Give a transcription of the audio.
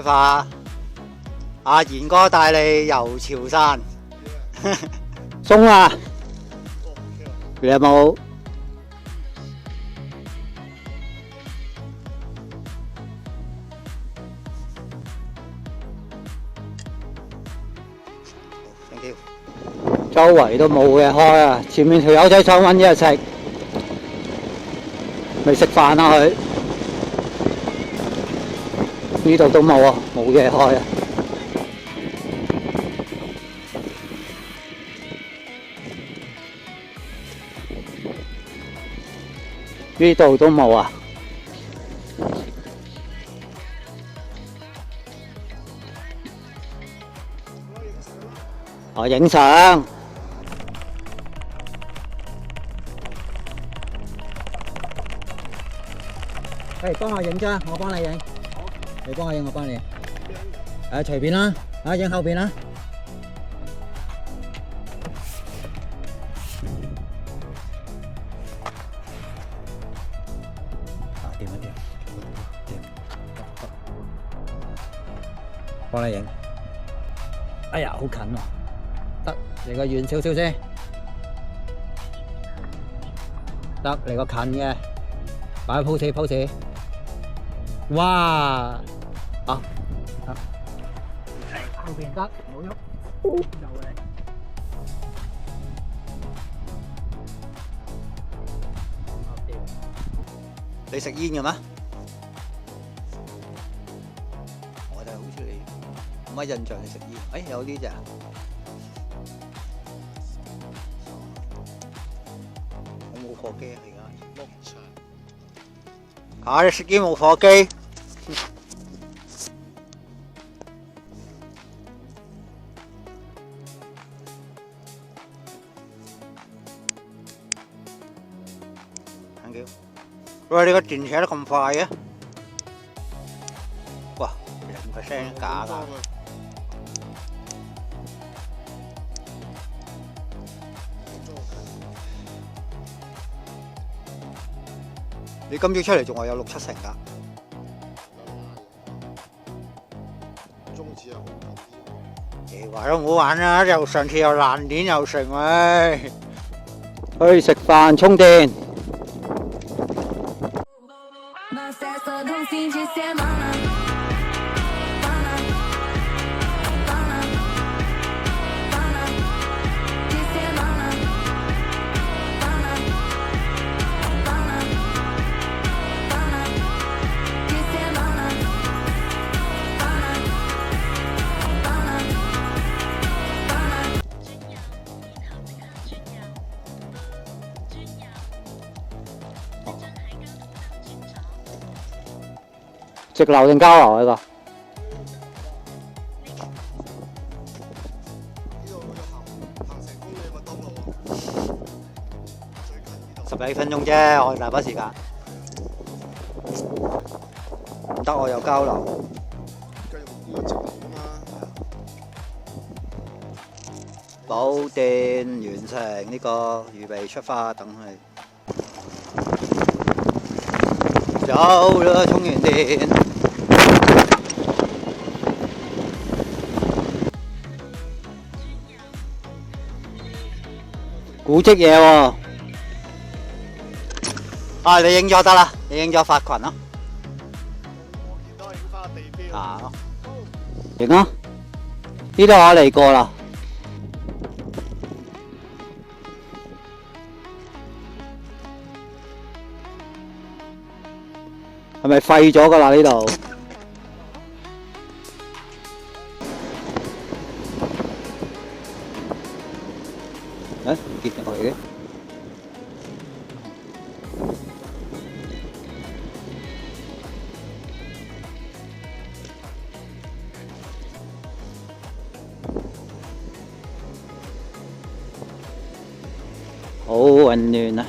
出發。阿賢哥帶你遊潮汕。鬆啦！你有冇？周圍都冇嘢開啊！前面條友仔想搵嘢食，未食飯啊佢。呢度都冇啊，冇嘢開啊！呢度都冇啊！我影相。喂，幫我影張，我幫你影。你幫我影，我幫你影。隨便啦，影後邊啦。掂一掂，幫你影。哎呀，好近喎，得嚟個遠少少先，得嚟個近嘅，擺 pose。哇！啊，得，後邊得，唔好喐，有你。你食煙嘅咩？我就好似你冇乜印象你食煙。有呢隻。我冇火機啊，而家。嚇！你食煙冇火機？喂，你個電扯得咁快嘅？哇，0%假㗎！你今朝出嚟仲話有6、7成㗎？中指又好啲。話都唔好玩啦，又上次又爛鏈又成喂。去食飯充電。直流定交流呢個？10幾分鐘啫，我哋大把時間。唔得，我有交流。補電完成呢個，預備出發，等佢。走啦，充完電。古蹟嘢喎。你影咗得啦，你影咗發群咯。我見到影翻地標。影啊！呢度我嚟過啦。係咪廢咗㗎啦？呢度唔見入去嘅。好混亂啊！